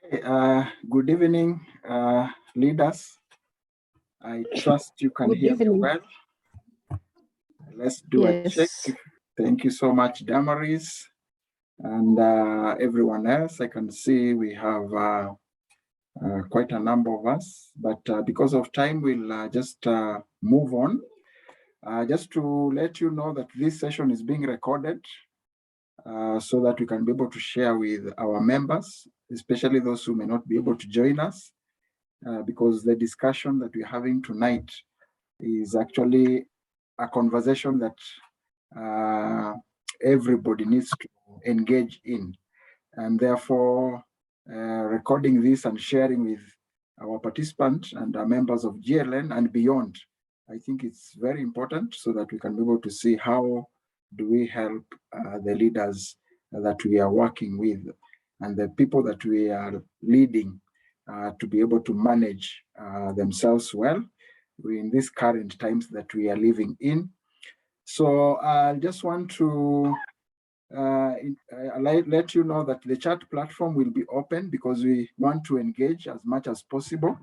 Good evening, leaders. I trust you can Good hear me evening. well. Let's do a check. Yes. Thank you so much, Damaris, and everyone else. I can see we have quite a number of us, but because of time, we'll just move on. Just to let you know that this session is being recorded so that we can be able to share with our members, especially those who may not be able to join us. Because the discussion that we're having tonight is actually a conversation that everybody needs to engage in. And therefore, recording this and sharing with our participants and our members of GLN and beyond, I think it's very important so that we can be able to see how do we help the leaders that we are working with and the people that we are leading to be able to manage themselves well in these current times that we are living in. So I just want to let you know that the chat platform will be open because we want to engage as much as possible.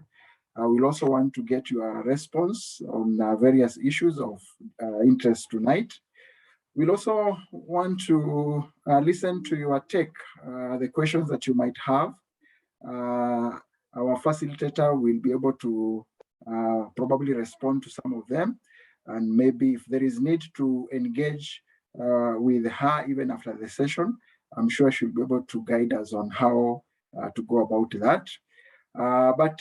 We'll also want to get your response on various issues of interest tonight. We'll also want to listen to your take, the questions that you might have. Our facilitator will be able to probably respond to some of them. And maybe if there is need to engage with her even after the session, I'm sure she'll be able to guide us on how to go about that. But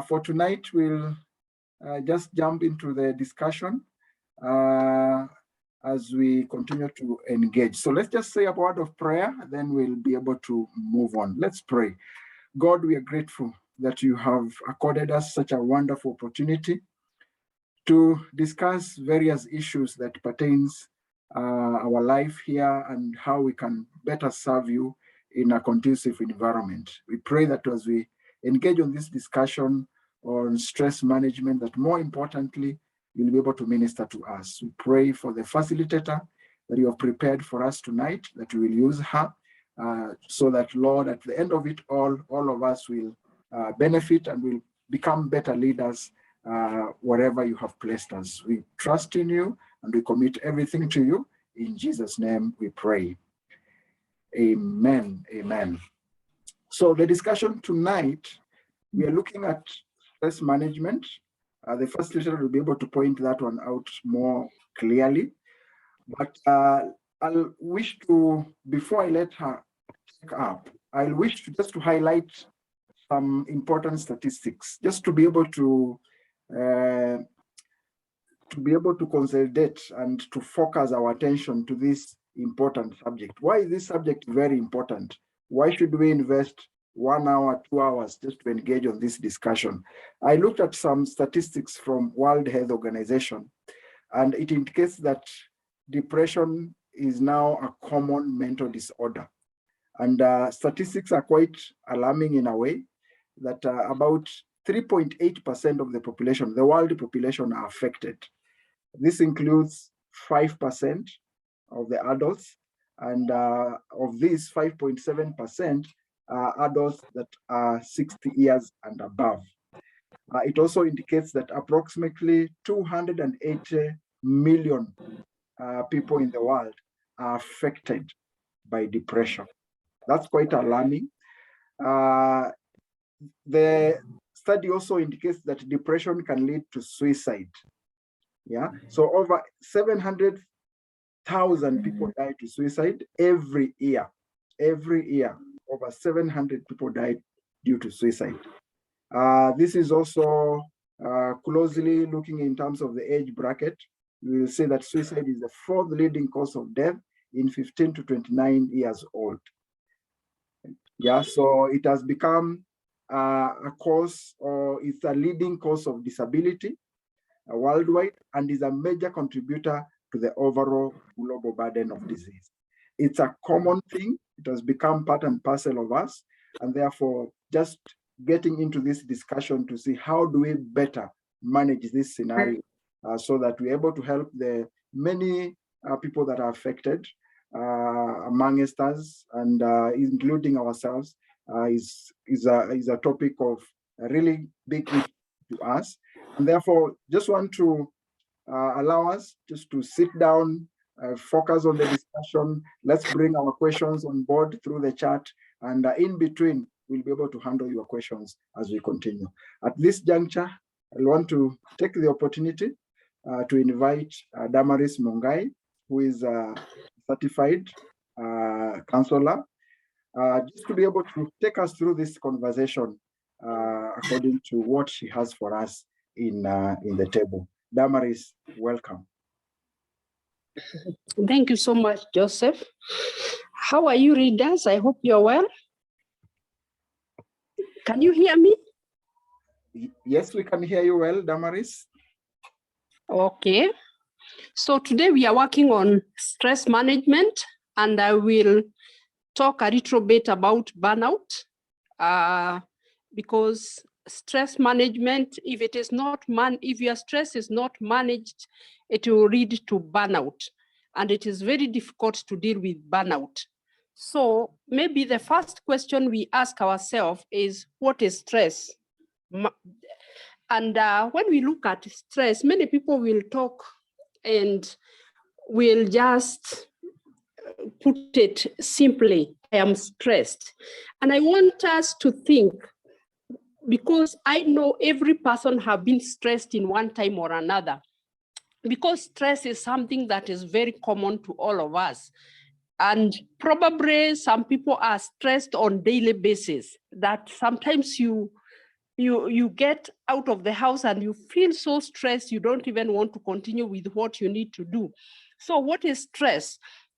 for tonight, we'll just jump into the discussion as we continue to engage. So let's just say a word of prayer, then we'll be able to move on. Let's pray. God, we are grateful that you have accorded us such a wonderful opportunity to discuss various issues that pertains our life here and how we can better serve you in a conducive environment. We pray that as we engage on this discussion on stress management, that more importantly, you'll be able to minister to us. We pray for the facilitator that you have prepared for us tonight, that you will use her, so that, Lord, at the end of it all of us will benefit and will become better leaders wherever you have placed us. We trust in you and we commit everything to you. In Jesus' name we pray. Amen. Amen. So the discussion tonight, we are looking at stress management. The facilitator will be able to point that one out more clearly. But I'll wish to, before I let her take up, I'll wish to just to highlight some important statistics, just to be able to consolidate and to focus our attention to this important subject. Why is this subject very important? Why should we invest 1 hour, 2 hours just to engage on this discussion? I looked at some statistics from World Health Organization, and it indicates that depression is now a common mental disorder. And statistics are quite alarming in a way that about 3.8% of the population, the world population, are affected. This includes 5% of the adults, and of these 5.7% are adults that are 60 years and above. It also indicates that approximately 280 million people in the world are affected by depression. That's quite alarming. The study also indicates that depression can lead to suicide. Yeah, so over 700,000 people die to suicide every year. Every year, over 700 people die due to suicide. This is also closely looking in terms of the age bracket. We will say that suicide is the fourth leading cause of death in 15 to 29 years old. Yeah, so it has become a cause, or it's a leading cause of disability worldwide, and is a major contributor to the overall global burden of disease. It's a common thing. It has become part and parcel of us, and therefore just getting into this discussion to see how do we better manage this scenario so that we're able to help the many people that are affected amongst us, and including ourselves, is a topic of a really big interest to us. And therefore, just want to allow us just to sit down, focus on the discussion. Let's bring our questions on board through the chat, and in between, we'll be able to handle your questions as we continue. At this juncture, I want to take the opportunity to invite Damaris Mungai, who is a certified counselor, just to be able to take us through this conversation according to what she has for us in the table. Damaris, welcome. Thank you so much, Joseph. How are you, readers? I hope you're well. Can you hear me? Yes, we can hear you well, Damaris. Okay. So today we are working on stress management, and I will talk a little bit about burnout, because stress management, if your stress is not managed, it will lead to burnout, and it is very difficult to deal with burnout. So maybe the first question we ask ourselves is, what is stress? And when we look at stress, many people will talk and will just put it simply, I am stressed. And I want us to think, because I know every person have been stressed in one time or another, because stress is something that is very common to all of us. And probably some people are stressed on daily basis, that sometimes you get out of the house and you feel so stressed, you don't even want to continue with what you need to do. So what is stress?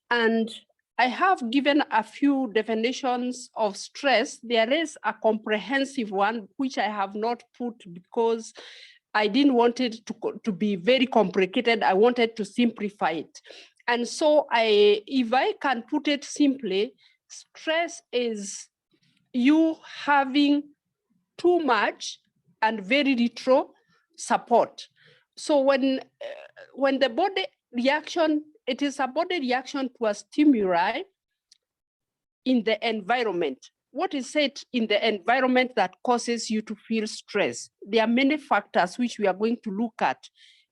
And I have given a few definitions of stress. There is a comprehensive one, which I have not put because I didn't want it to be very complicated. I wanted to simplify it. And so if I can put it simply, stress is you having too much and very little support. So when the body reaction, it is a body reaction to a stimuli in the environment. What is it in the environment that causes you to feel stress? There are many factors which we are going to look at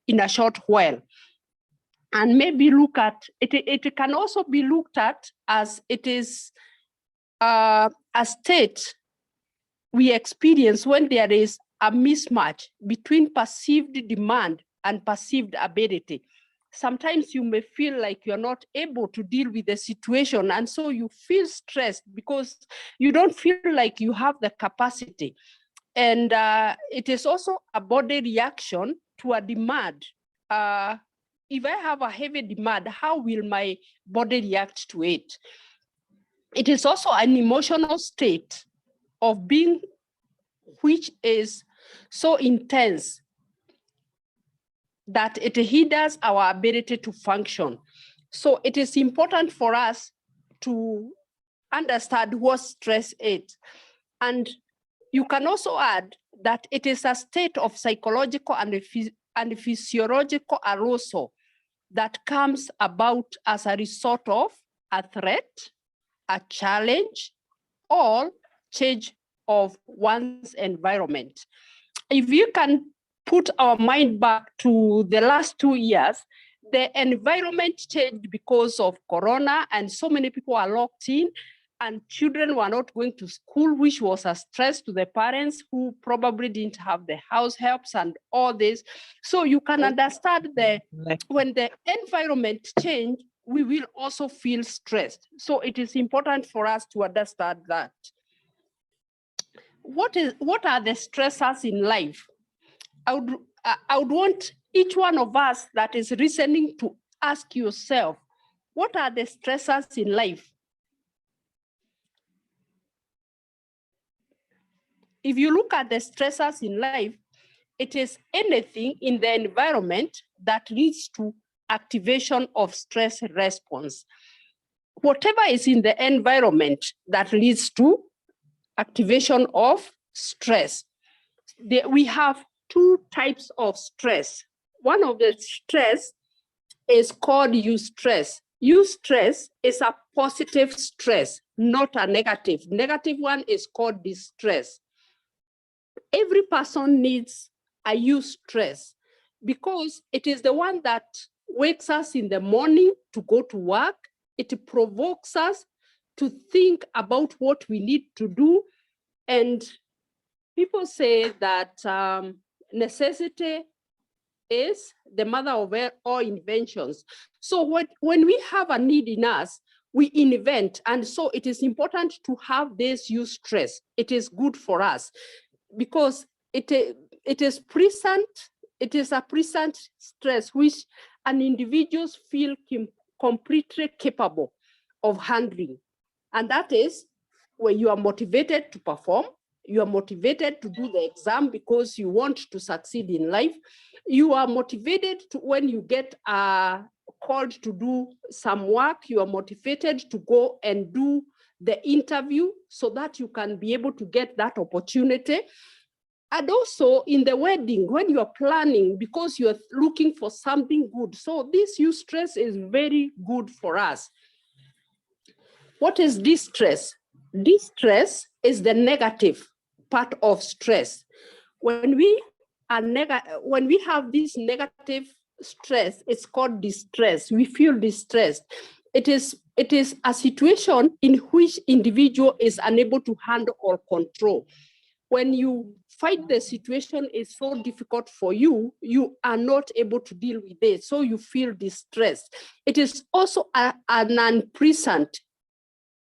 in a short while. And maybe look at, it can also be looked at as it is a state we experience when there is a mismatch between perceived demand and perceived ability. Sometimes you may feel like you're not able to deal with the situation, and so you feel stressed because you don't feel like you have the capacity. And it is also a body reaction to a demand. If I have a heavy demand, how will my body react to it? It is also an emotional state of being which is so intense that it hinders our ability to function. So it is important for us to understand what stress is. And you can also add that it is a state of psychological and physiological arousal that comes about as a result of a threat, a challenge, or change of one's environment. If you can put our mind back to the last 2 years, the environment changed because of Corona, and so many people are locked in, and children were not going to school, which was a stress to the parents who probably didn't have the house helps and all this. So you can understand that when the environment changed, we will also feel stressed. So it is important for us to understand that. What are the stressors in life? I would want each one of us that is listening to ask yourself, what are the stressors in life? If you look at the stressors in life, it is anything in the environment that leads to activation of stress response. Whatever is in the environment that leads to activation of stress. We have two types of stress. One of the stress is called eustress. Eustress is a positive stress, not a negative. Negative one is called distress. Every person needs a eustress because it is the one that wakes us in the morning to go to work. It provokes us to think about what we need to do. And people say that necessity is the mother of all inventions. So when we have a need in us, we invent. And so it is important to have this eustress. It is good for us because it is present. It is a present stress which an individual feel completely capable of handling. And that is when you are motivated to perform, you are motivated to do the exam because you want to succeed in life. You are motivated to, when you get called to do some work, you are motivated to go and do the interview so that you can be able to get that opportunity. And also in the wedding, when you are planning, because you are looking for something good. So this eustress is very good for us. What is distress? Distress is the negative part of stress. When we have this negative stress, it's called distress. We feel distressed. It is a situation in which individual is unable to handle or control. When you find the situation is so difficult for you, you are not able to deal with it, so you feel distressed. It is also an unpleasant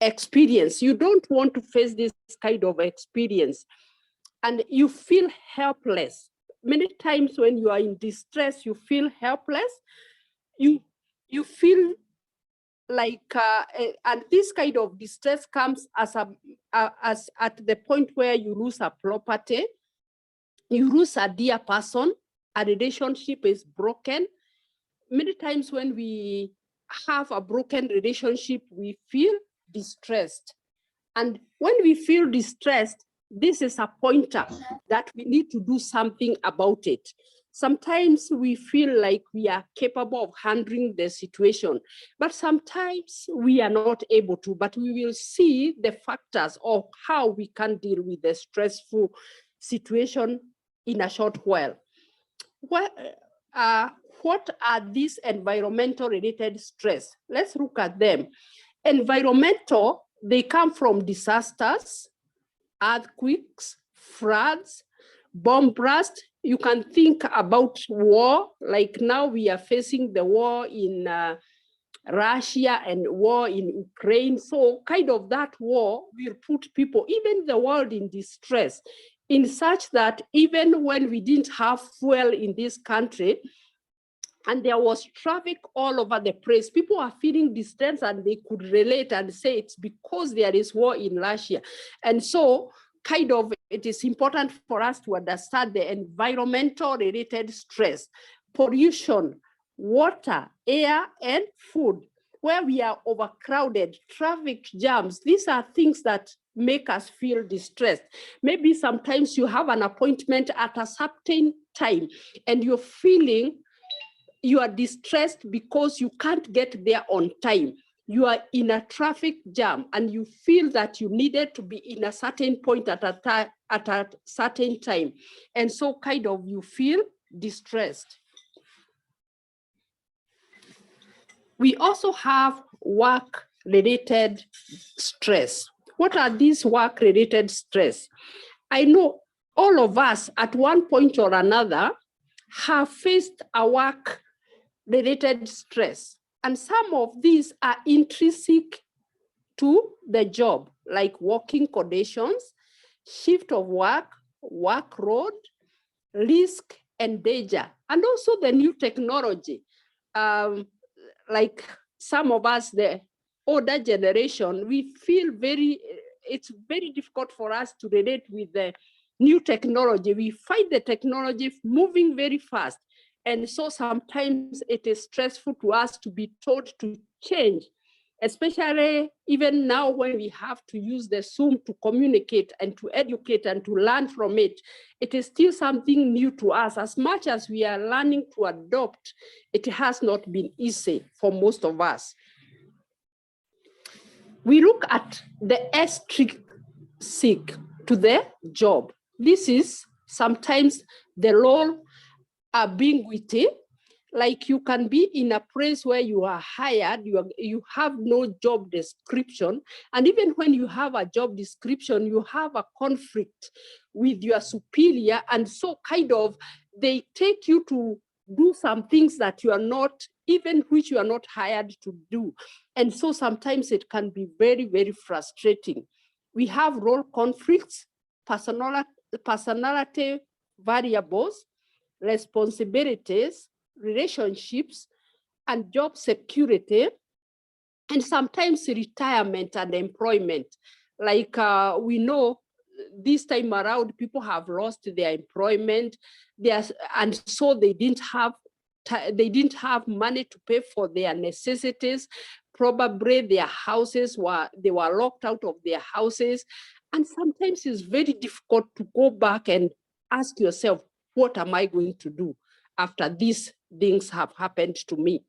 experience. You don't want to face this kind of experience, and you feel helpless. Many times when you are in distress, you feel helpless. You feel like, and this kind of distress comes as at the point where you lose a property, you lose a dear person, a relationship is broken. Many times when we have a broken relationship, we feel distressed. And when we feel distressed, this is a pointer that we need to do something about it. Sometimes we feel like we are capable of handling the situation, but sometimes we are not able to, but we will see the factors of how we can deal with the stressful situation in a short while. What are these environmental related stress? Let's look at them. Environmental, they come from disasters, earthquakes, floods, bomb blast. You can think about war, like now we are facing the war in Russia and war in Ukraine. So kind of that war will put people, even the world, in distress, in such that even when we didn't have fuel in this country, and there was traffic all over the place, people are feeling distress and they could relate and say it's because there is war in Russia. And so kind of it is important for us to understand the environmental related stress, pollution, water, air, and food, where we are overcrowded, traffic jams. These are things that make us feel distressed. Maybe sometimes you have an appointment at a certain time and you're feeling you are distressed because you can't get there on time. You are in a traffic jam and you feel that you needed to be in a certain point at a certain time. And so kind of you feel distressed. We also have work-related stress. What are these work-related stress? I know all of us at one point or another have faced a work-related stress. And some of these are intrinsic to the job, like working conditions, shift of work, workload, risk and danger, and also the new technology. Like some of us, the older generation, we feel it's very difficult for us to relate with the new technology. We find the technology moving very fast. And so sometimes it is stressful to us to be told to change, especially even now when we have to use the Zoom to communicate and to educate and to learn from it. It is still something new to us. As much as we are learning to adopt, it has not been easy for most of us. We look at the extrinsic to the job. This is sometimes the role being witty. Like you can be in a place where you are hired, you have no job description. And even when you have a job description, you have a conflict with your superior. And so kind of, they take you to do some things that you are not, even which you are not hired to do. And so sometimes it can be very, very frustrating. We have role conflicts, personality variables, responsibilities, relationships, and job security, and sometimes retirement and employment. Like we know this time around, people have lost their employment, and so they didn't have money to pay for their necessities. Probably their houses they were locked out of their houses. And sometimes it's very difficult to go back and ask yourself, what am I going to do after these things have happened to me?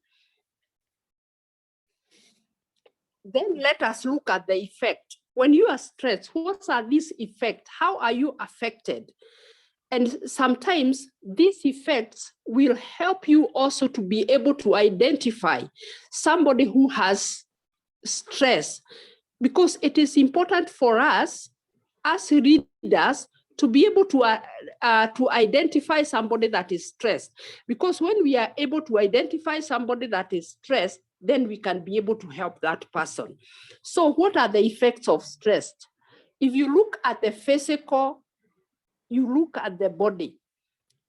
Then let us look at the effect. When you are stressed, what are these effects? How are you affected? And sometimes these effects will help you also to be able to identify somebody who has stress, because it is important for us as readers to be able to identify somebody that is stressed. Because when we are able to identify somebody that is stressed, then we can be able to help that person. So what are the effects of stress? If you look at the physical, you look at the body,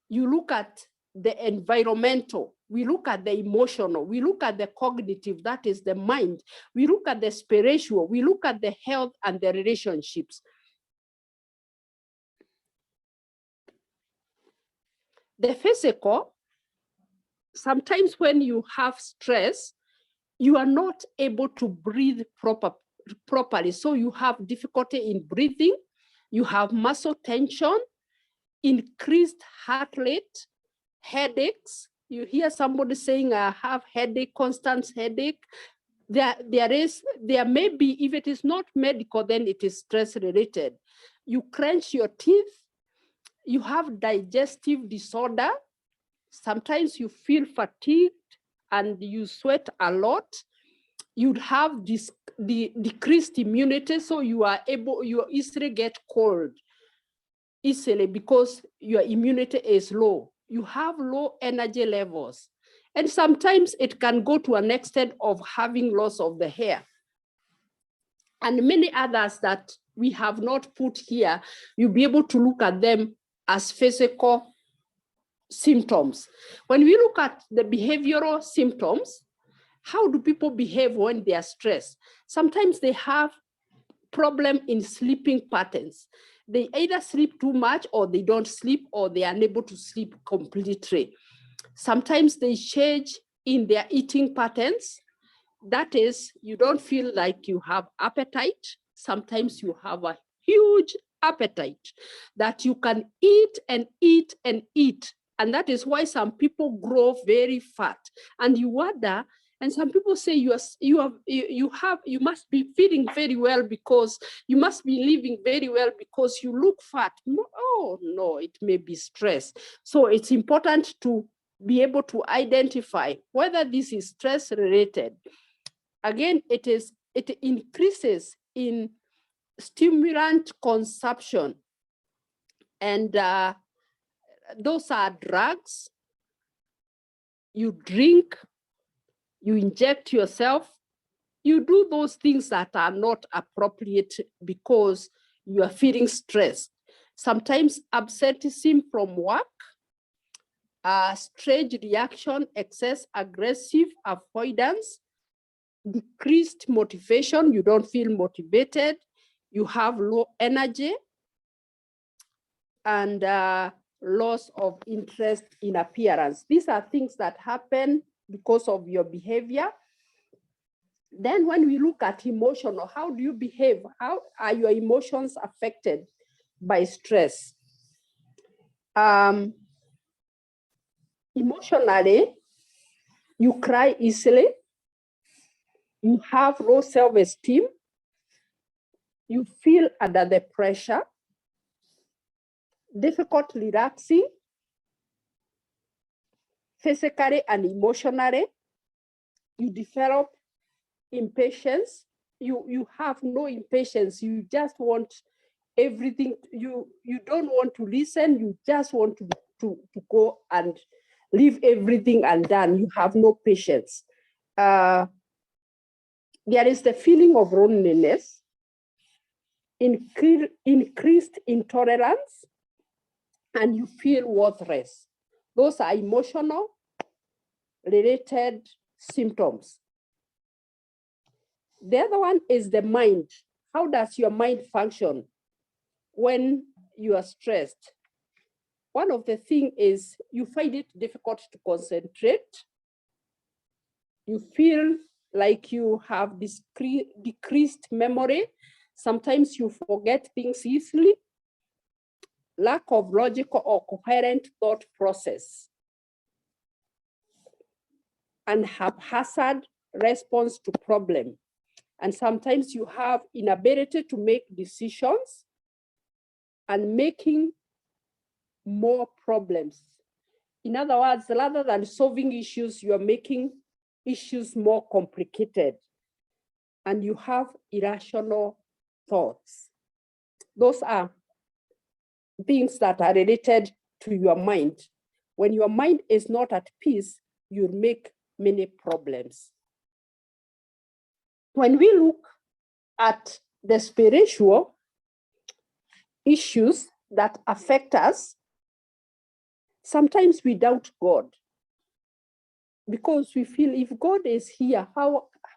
you look at the environmental, we look at the emotional, we look at the cognitive, that is the mind, we look at the spiritual, we look at the health and the relationships. The physical, sometimes when you have stress, you are not able to breathe properly. So you have difficulty in breathing, you have muscle tension, increased heart rate, headaches. You hear somebody saying, I have headache, constant headache. There may be, if it is not medical, then it is stress related. You clench your teeth, you have digestive disorder. Sometimes you feel fatigued and you sweat a lot. You'd have decreased immunity, so you easily get cold easily because your immunity is low. You have low energy levels. And sometimes it can go to an extent of having loss of the hair. And many others that we have not put here, you'll be able to look at them as physical symptoms. When we look at the behavioral symptoms, how do people behave when they are stressed? Sometimes they have problem in sleeping patterns. They either sleep too much or they don't sleep, or they are unable to sleep completely. Sometimes they change in their eating patterns. That is, you don't feel like you have appetite. Sometimes you have a huge appetite that you can eat and eat and eat. And that is why some people grow very fat. And you wonder, and some people say you must be feeling very well, because you must be living very well because you look fat. No, oh no, it may be stress. So it's important to be able to identify whether this is stress related. Again, it increases in stimulant consumption, and those are drugs. You drink, you inject yourself, you do those things that are not appropriate because you are feeling stressed. Sometimes absenteeism from work, strange reaction, excess aggressive avoidance, decreased motivation, you don't feel motivated, you have low energy, and loss of interest in appearance. These are things that happen because of your behavior. Then when we look at emotional, how do you behave? How are your emotions affected by stress? Emotionally, you cry easily, you have low self-esteem, You feel under the pressure, difficult relaxing, physically and emotionally. You develop impatience. You have no impatience. You just want everything. You don't want to listen. You just want to go and leave everything undone. You have no patience. There is the feeling of loneliness, increased intolerance, and you feel worthless. Those are emotional related symptoms. The other one is the mind. How does your mind function when you are stressed? One of the things is you find it difficult to concentrate. You feel like you have decreased memory. Sometimes you forget things easily. Lack of logical or coherent thought process. And haphazard response to problem. And sometimes you have inability to make decisions and making more problems. In other words, rather than solving issues, you are making issues more complicated. And you have irrational thoughts. Those are things that are related to your mind. When your mind is not at peace, you make many problems. When we look at the spiritual issues that affect us, sometimes we doubt God because we feel if God is here,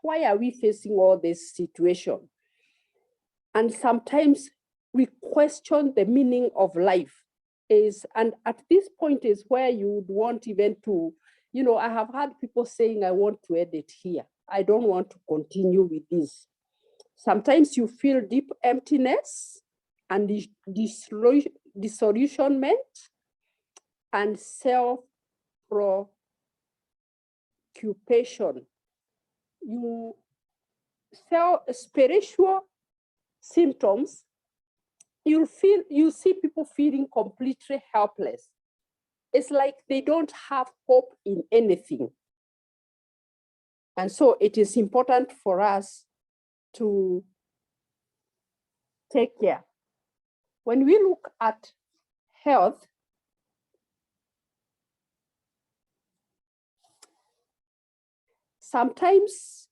why are we facing all this situation? And sometimes we question the meaning of life. And at this point is where you would want even to, I have had people saying, I want to end it here. I don't want to continue with this. Sometimes you feel deep emptiness and disillusionment and self-preoccupation. Spiritual symptoms, you see people feeling completely helpless. It's like they don't have hope in anything. And so it is important for us to take care. When we look at health, sometimes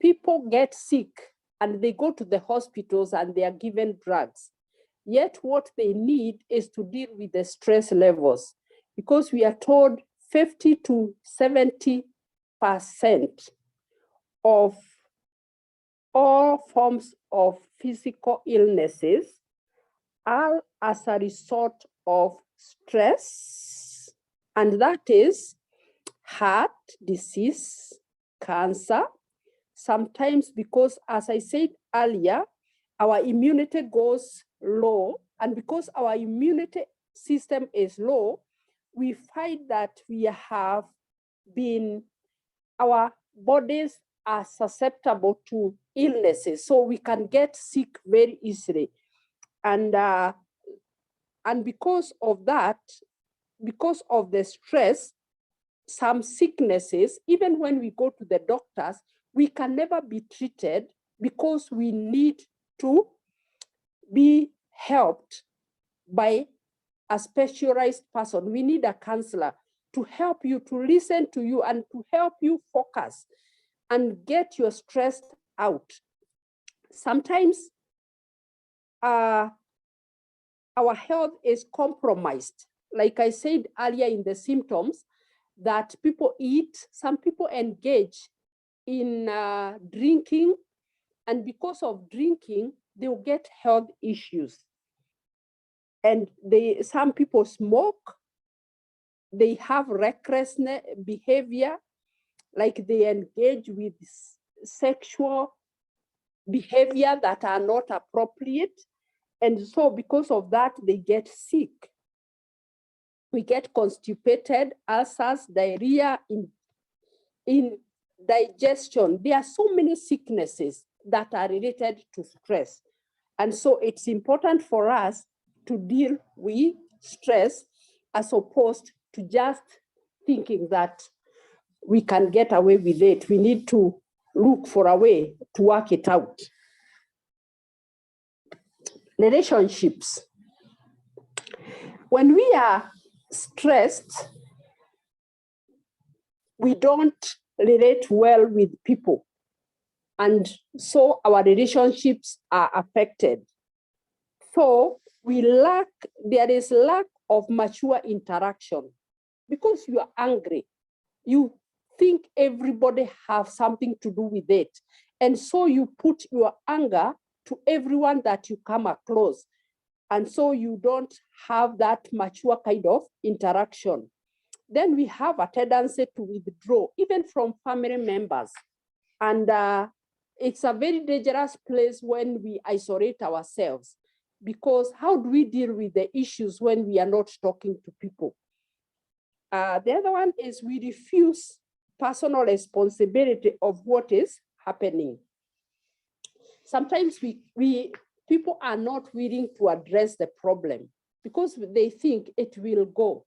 people get sick and they go to the hospitals and they are given drugs. Yet what they need is to deal with the stress levels, because we are told 50 to 70% of all forms of physical illnesses are as a result of stress, and that is heart disease, cancer, sometimes because, as I said earlier, our immunity goes low, and because our immunity system is low, we find that our bodies are susceptible to illnesses, so we can get sick very easily. And because of that, because of the stress, some sicknesses, even when we go to the doctors, we can never be treated because we need to be helped by a specialized person. We need a counselor to help you, to listen to you, and to help you focus and get your stress out. Sometimes our health is compromised. Like I said earlier in the symptoms, that people eat, some people engage in drinking, and because of drinking, they will get health issues. And some people smoke, they have reckless behavior, like they engage with sexual behavior that are not appropriate. And so because of that, they get sick. We get constipated, ulcers, diarrhea, indigestion. There are so many sicknesses that are related to stress. And so it's important for us to deal with stress as opposed to just thinking that we can get away with it. We need to look for a way to work it out. Relationships. When we are stressed, we don't relate well with people. And so our relationships are affected. So there is lack of mature interaction. Because you are angry, you think everybody have something to do with it. And so you put your anger to everyone that you come across. And so you don't have that mature kind of interaction. Then we have a tendency to withdraw, even from family members. And it's a very dangerous place when we isolate ourselves, because how do we deal with the issues when we are not talking to people? The other one is we refuse personal responsibility of what is happening. Sometimes people are not willing to address the problem because they think it will go.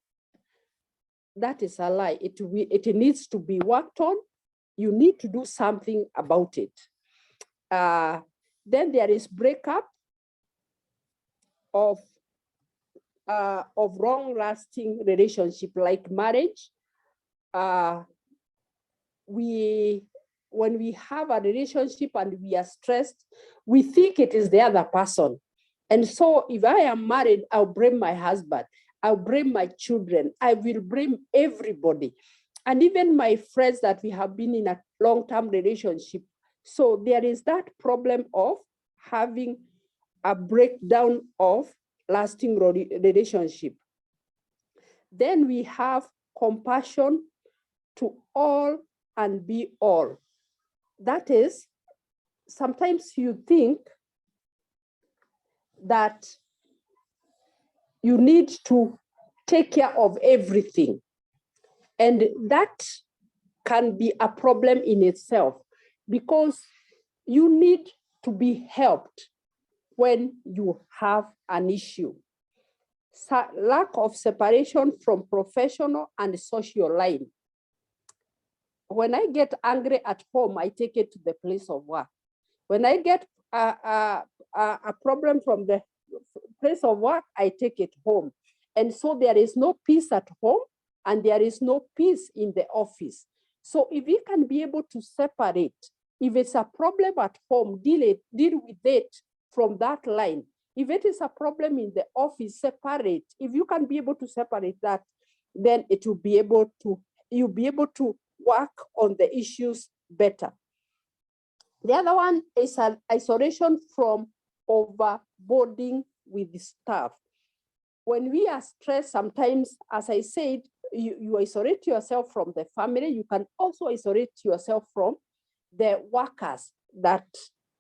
That is a lie. It needs to be worked on. You need to do something about it. Then there is breakup of long-lasting relationship like marriage. When we have a relationship and we are stressed, we think it is the other person. And so if I am married, I'll blame my husband, I'll blame my children, I will blame everybody. And even my friends that we have been in a long-term relationship. So there is that problem of having a breakdown of lasting relationship. Then we have compassion to all and be all. That is, sometimes you think that you need to take care of everything. And that can be a problem in itself, because you need to be helped when you have an issue. Lack of separation from professional and social life. When I get angry at home, I take it to the place of work. When I get a problem from the place of work, I take it home. And so there is no peace at home and there is no peace in the office. So if you can be able to separate, if it's a problem at home, deal with it from that line. If it is a problem in the office, separate. If you can be able to separate that, then you'll be able to work on the issues better. The other one is an isolation from overboarding with stuff. When we are stressed, sometimes, as I said, you isolate yourself from the family. You can also isolate yourself from the workers that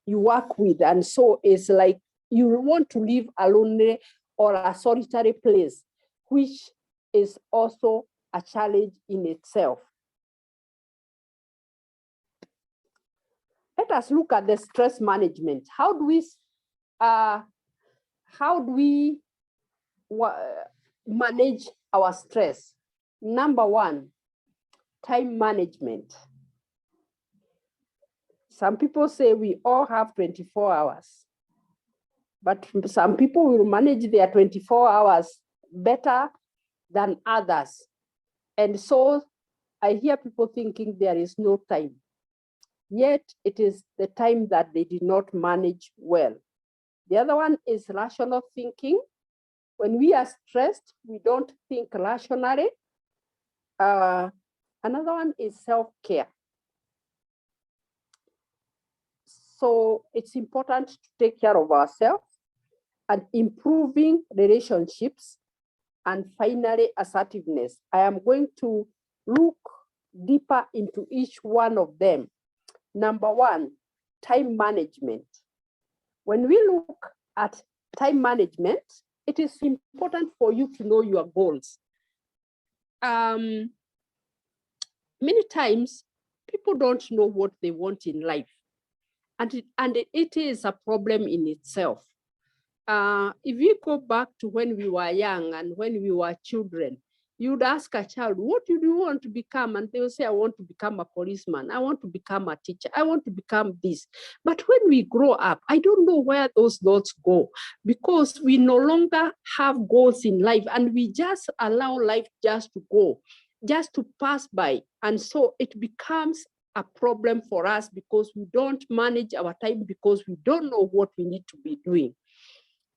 you work with. And so it's like you want to live a lonely or a solitary place, which is also a challenge in itself. Let us look at the stress management. How do we manage our stress? Number one, time management. Some people say we all have 24 hours, but some people will manage their 24 hours better than others. And so I hear people thinking there is no time. Yet it is the time that they did not manage well. The other one is rational thinking. When we are stressed, we don't think rationally. Another one is self-care. So it's important to take care of ourselves and improving relationships. And finally, assertiveness. I am going to look deeper into each one of them. Number one, time management. When we look at time management, it is important for you to know your goals. Many times, people don't know what they want in life. And it is a problem in itself. If we go back to when we were young and when we were children, you'd ask a child, what do you want to become? And they will say, I want to become a policeman. I want to become a teacher. I want to become this. But when we grow up, I don't know where those thoughts go, because we no longer have goals in life, and we just allow life just to go, just to pass by. And so it becomes a problem for us because we don't manage our time, because we don't know what we need to be doing.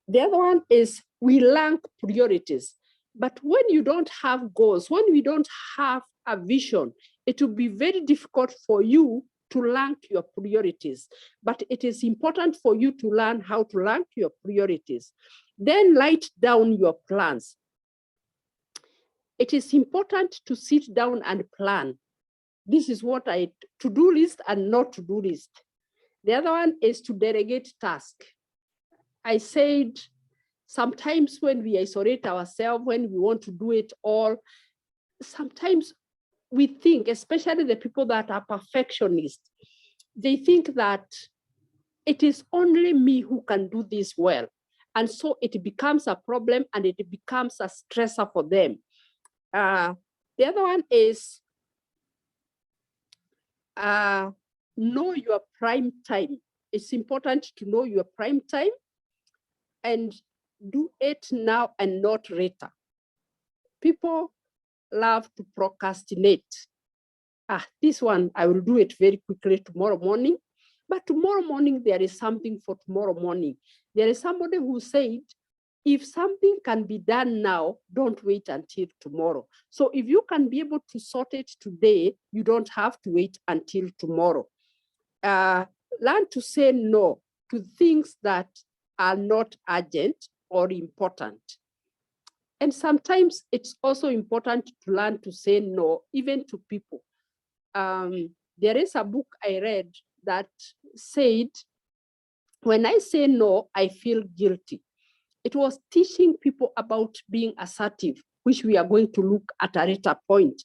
The other one is we lack priorities. But when you don't have goals, when we don't have a vision, it will be very difficult for you to rank your priorities. But it is important for you to learn how to rank your priorities. Then write down your plans. It is important to sit down and plan. This is what to-do list and not to-do list. The other one is to delegate tasks. I said, sometimes when we isolate ourselves, when we want to do it all, sometimes we think, especially the people that are perfectionists, they think that it is only me who can do this well. And so it becomes a problem and it becomes a stressor for them. The other one is know your prime time. It's important to know your prime time and do it now and not later. People love to procrastinate. This one, I will do it very quickly tomorrow morning. But tomorrow morning, there is something for tomorrow morning. There is somebody who said, if something can be done now, don't wait until tomorrow. So if you can be able to sort it today, you don't have to wait until tomorrow. Learn to say no to things that are not urgent or important. And sometimes it's also important to learn to say no, even to people. There is a book I read that said, when I say no, I feel guilty. It was teaching people about being assertive, which we are going to look at a later point.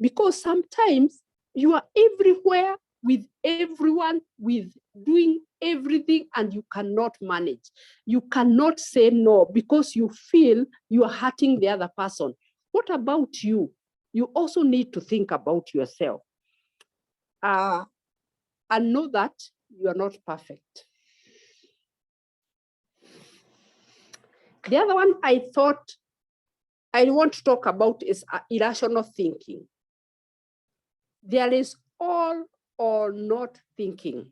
Because sometimes you are everywhere with everyone, with doing everything, and you cannot manage. You cannot say no because you feel you are hurting the other person. What about you? You also need to think about yourself. And know that you are not perfect. The other one I thought I want to talk about is irrational thinking. There is all or not thinking.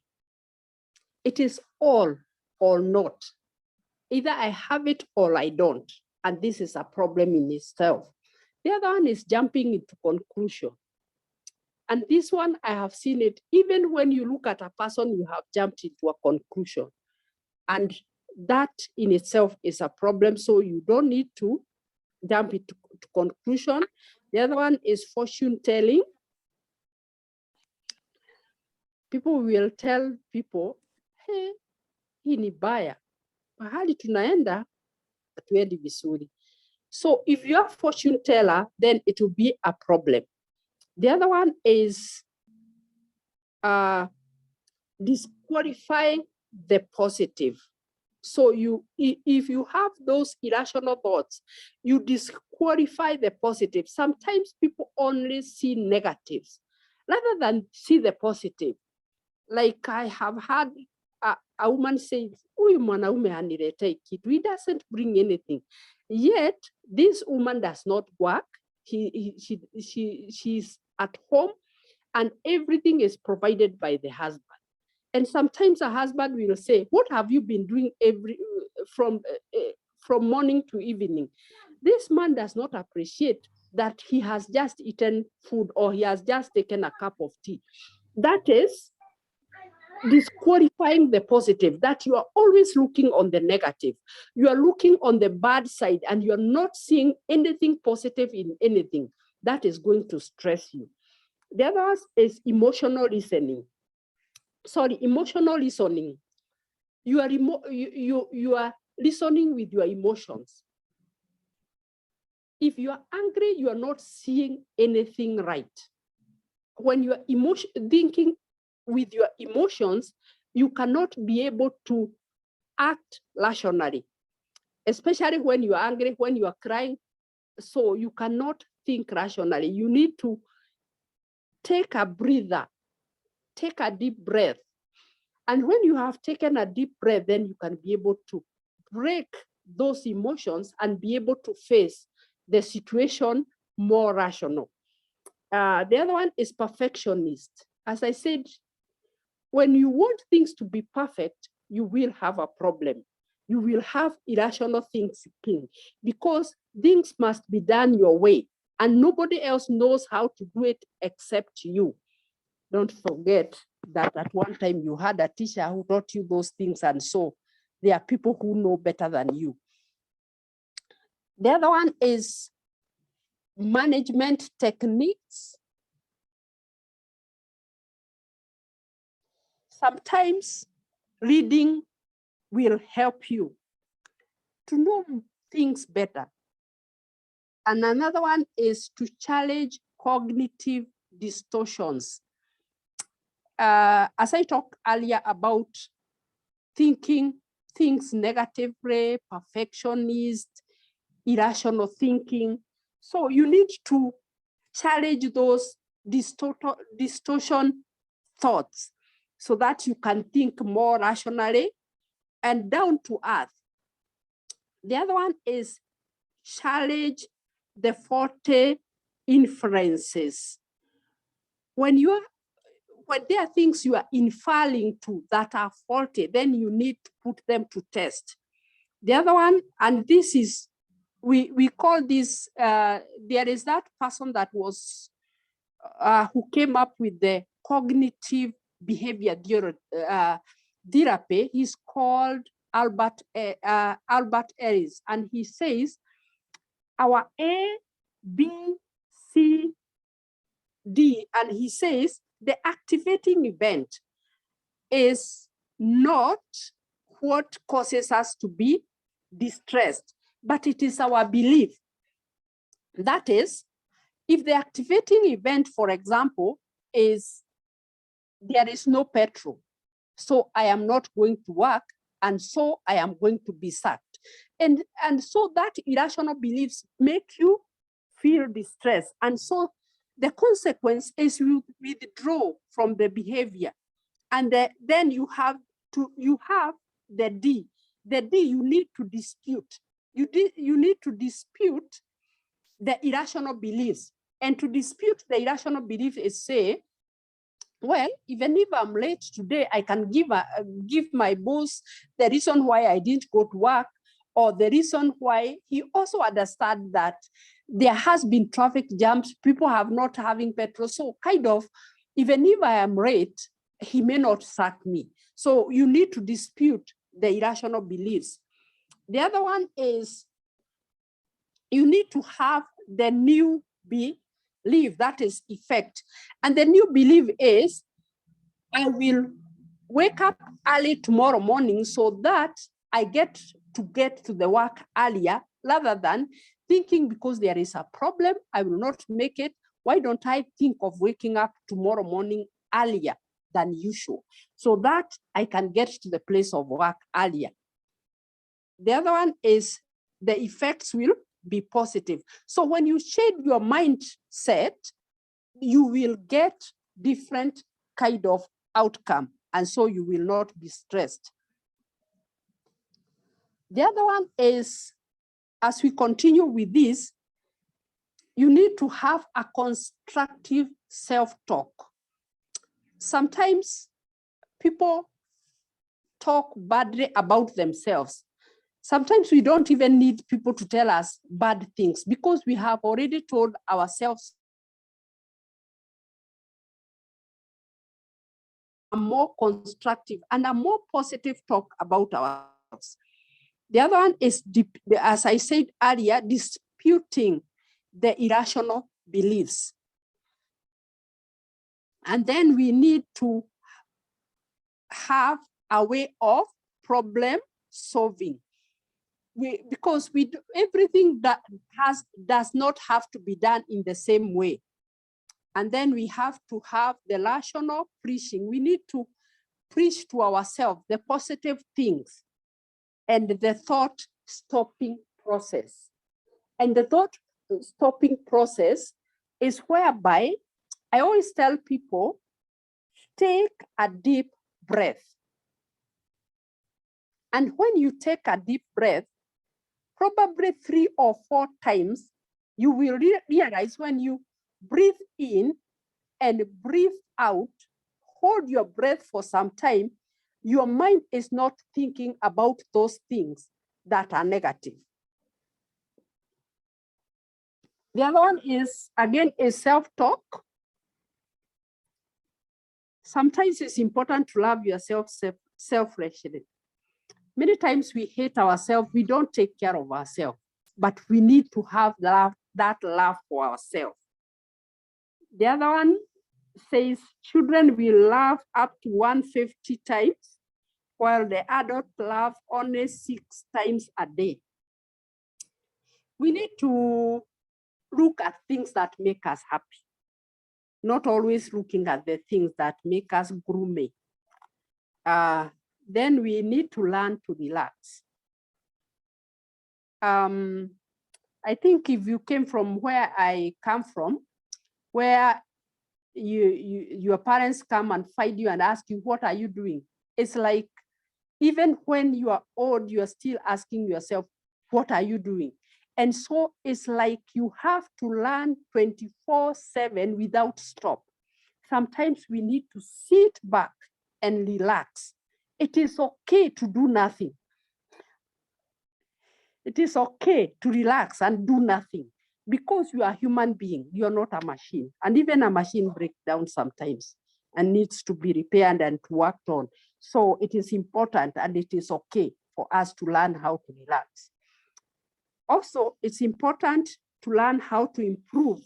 It is all or not. Either I have it or I don't. And this is a problem in itself. The other one is jumping into conclusion. And this one, I have seen it, even when you look at a person, you have jumped into a conclusion. And that in itself is a problem. So you don't need to jump into conclusion. The other one is fortune telling. People will tell people, hey, hii ni baya. Mahali tunaenda, hatuendi vizuri. So if you are a fortune teller, then it will be a problem. The other one is disqualifying the positive. So if you have those irrational thoughts, you disqualify the positive. Sometimes people only see negatives rather than see the positive. Like I have had a woman say, "Huyu mwanaume haniletei kitu. He doesn't bring anything." Yet this woman does not work. She's at home, and everything is provided by the husband. And sometimes a husband will say, "What have you been doing from morning to evening?" This man does not appreciate that he has just eaten food or he has just taken a cup of tea. That is disqualifying the positive, that you are always looking on the negative. You are looking on the bad side and you're not seeing anything positive in anything. That is going to stress you. The other is emotional listening. Emotional listening. You are listening with your emotions. If you are angry, you are not seeing anything right. When you are thinking with your emotions, you cannot be able to act rationally, especially when you are angry, when you are crying. So you cannot think rationally. You need to take a breather, take a deep breath. And when you have taken a deep breath, then you can be able to break those emotions and be able to face the situation more rational. The other one is perfectionist. As I said, when you want things to be perfect, you will have a problem. You will have irrational thinking because things must be done your way and nobody else knows how to do it except you. Don't forget that at one time you had a teacher who taught you those things, and so there are people who know better than you. The other one is management techniques. Sometimes reading will help you to know things better. And another one is to challenge cognitive distortions. As I talked earlier about thinking things negatively, perfectionist, irrational thinking. So you need to challenge those distortion thoughts so that you can think more rationally and down to earth. The other one is challenge the faulty inferences. When there are things you are inferring to that are faulty, then you need to put them to test. The other one, and this is, we call this, there is that person that was, who came up with the cognitive behavior therapy. He's called Albert Ellis, and he says, our A, B, C, D, and he says the activating event is not what causes us to be distressed, but it is our belief. That is, if the activating event, for example, is there is no petrol, so I am not going to work, and so I am going to be sacked. And so that irrational beliefs make you feel distressed. And so the consequence is you withdraw from the behavior. And then you have the D. The D, you need to dispute. You need to dispute the irrational beliefs. And to dispute the irrational belief is say, well, even if I'm late today, I can give my boss the reason why I didn't go to work, or the reason why he also understands that there has been traffic jams, people have not having petrol. So kind of, even if I am late, he may not sack me. So you need to dispute the irrational beliefs. The other one is you need to have the new belief, that is effect. And the new belief is, I will wake up early tomorrow morning so that I get to the work earlier, rather than thinking because there is a problem, I will not make it. Why don't I think of waking up tomorrow morning earlier than usual, so that I can get to the place of work earlier? The other one is the effects will be positive. So when you change your mindset, you will get different kind of outcome, and so you will not be stressed. The other one is, as we continue with this, you need to have a constructive self-talk. Sometimes people talk badly about themselves. Sometimes we don't even need people to tell us bad things because we have already told ourselves a more constructive and a more positive talk about ourselves. The other one is, as I said earlier, disputing the irrational beliefs. And then we need to have a way of problem solving. Because everything that does not have to be done in the same way. And then we have to have the rational preaching. We need to preach to ourselves the positive things and the thought stopping process. And the thought stopping process is whereby I always tell people, take a deep breath. And when you take a deep breath, probably 3 or 4 times, you will realize when you breathe in and breathe out, hold your breath for some time, your mind is not thinking about those things that are negative. The other one is, again, is self-talk. Sometimes it's important to love yourself selfishly. Many times we hate ourselves, we don't take care of ourselves, but we need to have that love for ourselves. The other one says children will laugh up to 150 times, while the adult laugh only 6 times a day. We need to look at things that make us happy, not always looking at the things that make us gloomy. Then we need to learn to relax. I think if you came from where I come from, where your parents come and find you and ask you, what are you doing? It's like, even when you are old, you are still asking yourself, what are you doing? And so it's like you have to learn 24/7 without stop. Sometimes we need to sit back and relax. It is okay to do nothing. It is okay to relax and do nothing, because you are a human being, you are not a machine. And even a machine breaks down sometimes and needs to be repaired and worked on. So it is important, and it is okay for us to learn how to relax. Also, it's important to learn how to improve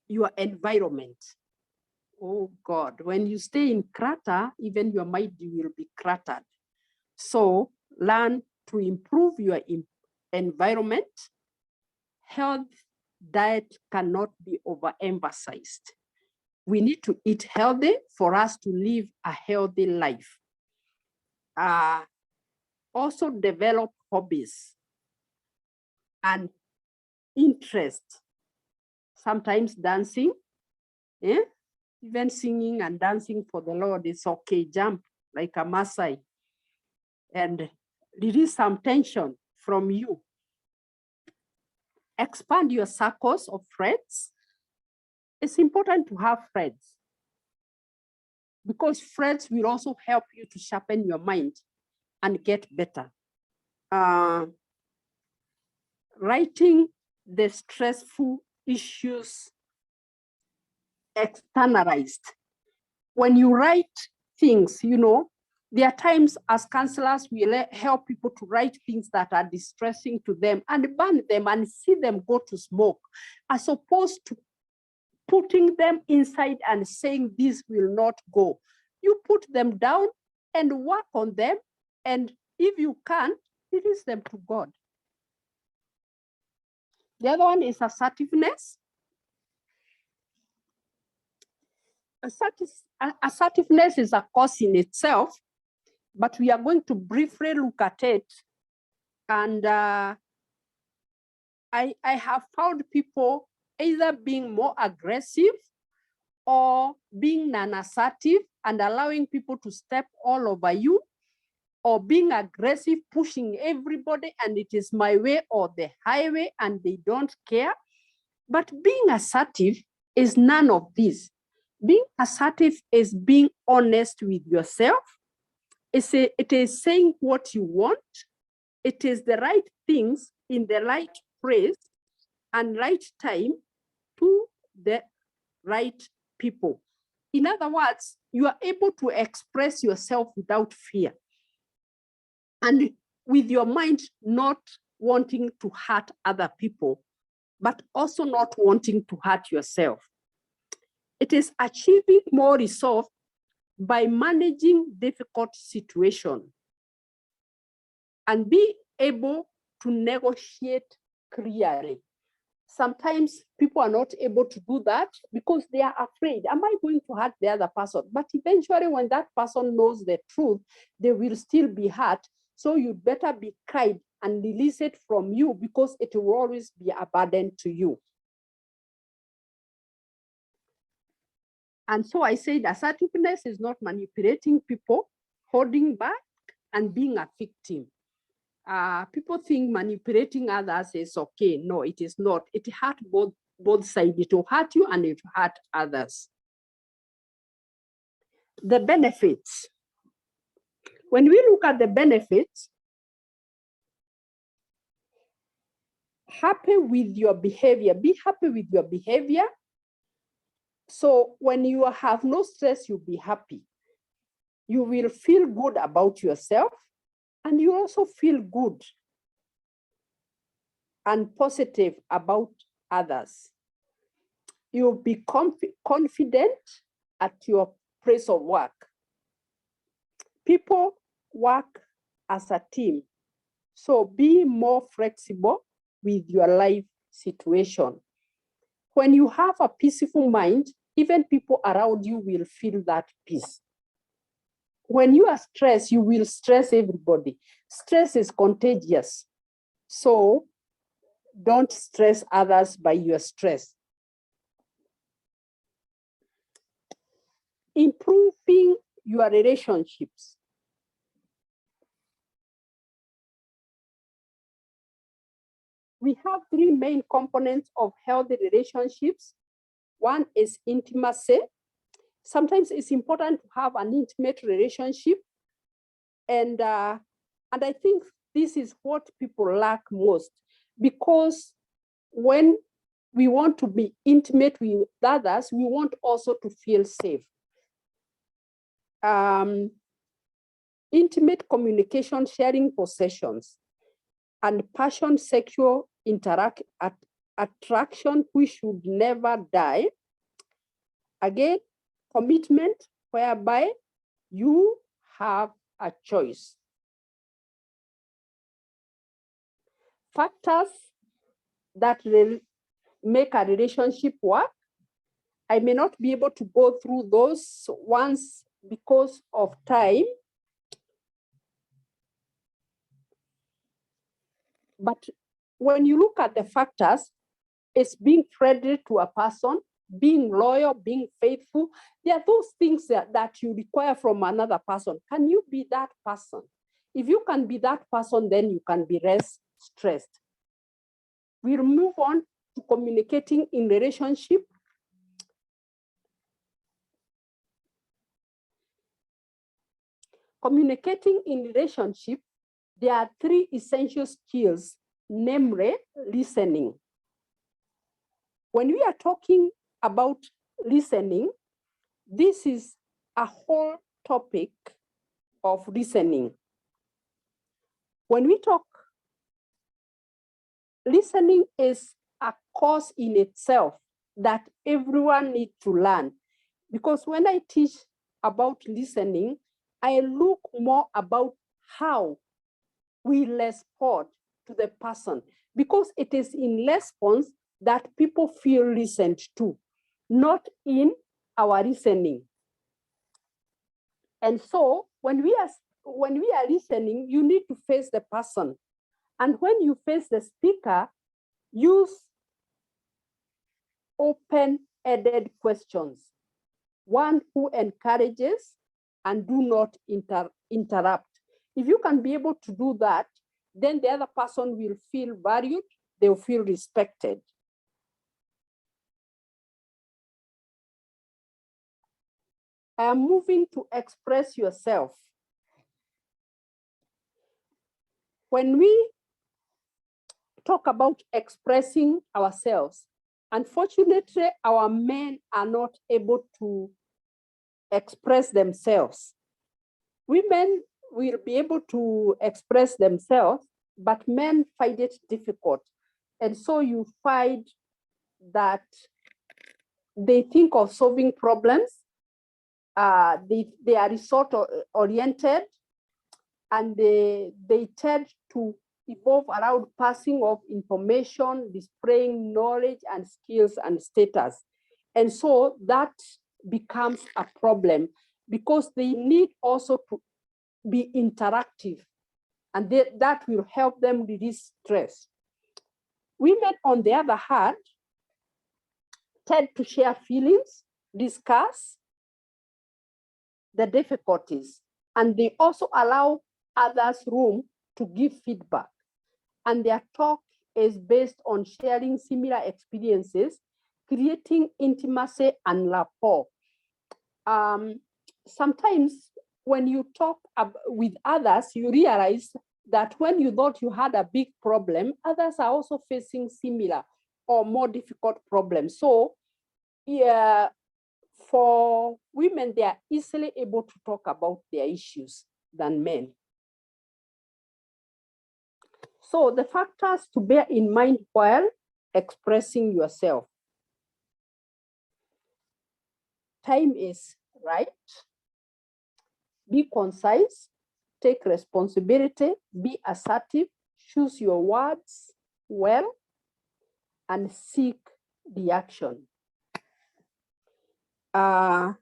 your environment. Oh God, when you stay in clutter, even your mind will be cluttered. So learn to improve your environment. Health diet cannot be overemphasized. We need to eat healthy for us to live a healthy life. Also develop hobbies and interest. Sometimes dancing, even singing and dancing for the Lord is okay. Jump like a Maasai and release some tension from you. Expand your circles of friends. It's important to have friends, because friends will also help you to sharpen your mind and get better. Writing the stressful issues externalized. When you write things, there are times as counselors, we help people to write things that are distressing to them and burn them and see them go to smoke, as opposed to putting them inside and saying this will not go. You put them down and work on them, and if you can't, release them to God. The other one is assertiveness. Assertiveness is a course in itself, but we are going to briefly look at it. And I have found people either being more aggressive or being non-assertive and allowing people to step all over you, or being aggressive, pushing everybody, and it is my way or the highway, and they don't care. But being assertive is none of this. Being assertive is being honest with yourself. It is saying what you want. It is the right things in the right place and right time to the right people. In other words, you are able to express yourself without fear, and with your mind not wanting to hurt other people, but also not wanting to hurt yourself. It is achieving more resolve by managing difficult situations and be able to negotiate clearly. sometimes people are not able to do that because they are afraid. Am I going to hurt the other person? But eventually, when that person knows the truth, they will still be hurt. So you'd better be kind and release it from you, because it will always be a burden to you. And so I said assertiveness is not manipulating people, holding back, and being a victim. People think manipulating others is okay. No, it is not. It hurt both sides. It will hurt you and it will hurt others. The benefits. When we look at the benefits, happy with your behavior. Be happy with your behavior. So when you have no stress, you'll be happy. You will feel good about yourself, and you also feel good and positive about others. You'll be confident at your place of work. People work as a team, so be more flexible with your life situation. When you have a peaceful mind, even people around you will feel that peace. When you are stressed, you will stress everybody. Stress is contagious. So don't stress others by your stress. Improving your relationships. We have three main components of healthy relationships. One is intimacy. Sometimes it's important to have an intimate relationship. And I think this is what people lack most, because when we want to be intimate with others, we want also to feel safe. Intimate communication, sharing possessions, and passion, sexual attraction, which should never die. Again, commitment, whereby you have a choice. Factors that make a relationship work. I may not be able to go through those ones because of time, but when you look at the factors, it's being friendly to a person, being loyal, being faithful. There are those things that you require from another person. Can you be that person? If you can be that person, then you can be less stressed. We'll move on to communicating in relationship. Communicating in relationship, there are three essential skills, namely listening. When we are talking about listening, this is a whole topic of listening. When we talk, listening is a course in itself that everyone needs to learn. Because when I teach about listening, I look more about how we respond to the person, because it is in response that people feel listened to, not in our listening. And so when we are listening, you need to face the person. And when you face the speaker, use open-ended questions. One who encourages and do not interrupt. If you can be able to do that, then the other person will feel valued, they'll feel respected. I am moving to express yourself. When we talk about expressing ourselves, unfortunately, our men are not able to express themselves. Women will be able to express themselves, but men find it difficult. And so you find that they think of solving problems, they are result-oriented, and they tend to evolve around passing of information, displaying knowledge and skills and status. And so that becomes a problem because they need also to be interactive, and that will help them release stress. Women, on the other hand, tend to share feelings, discuss the difficulties, and they also allow others room to give feedback. And their talk is based on sharing similar experiences, creating intimacy and rapport. Sometimes when you talk with others, you realize that when you thought you had a big problem, others are also facing similar or more difficult problems. So yeah, for women, they are easily able to talk about their issues than men. So the factors to bear in mind while expressing yourself. Time is right. Be concise, take responsibility, be assertive, choose your words well, and seek the action. I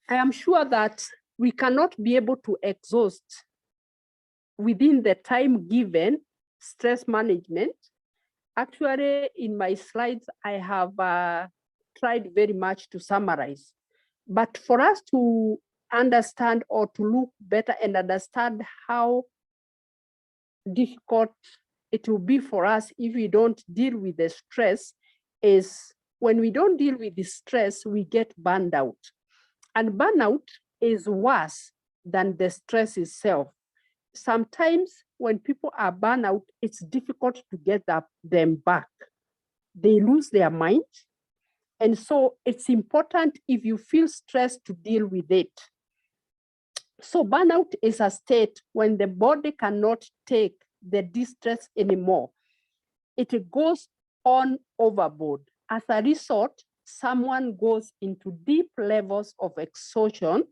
am sure that we cannot be able to exhaust within the time given stress management. Actually, in my slides, I have tried very much to summarize. But for us to understand or to look better and understand how difficult it will be for us if we don't deal with the stress, is when we don't deal with the stress, we get burned out. And burnout is worse than the stress itself. Sometimes when people are burned out, it's difficult to get them back. They lose their mind. And so it's important, if you feel stressed, to deal with it. So burnout is a state when the body cannot take the distress anymore. It goes on overboard. As a result, someone goes into deep levels of exhaustion,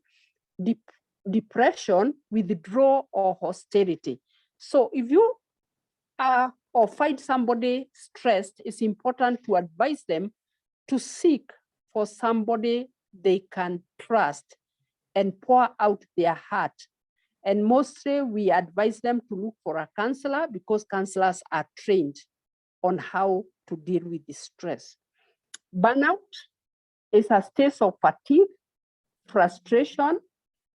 depression, withdrawal, or hostility. So if you are or find somebody stressed, it's important to advise them to seek for somebody they can trust and pour out their heart. And mostly we advise them to look for a counselor, because counselors are trained on how to deal with the stress. Burnout is a state of fatigue, frustration,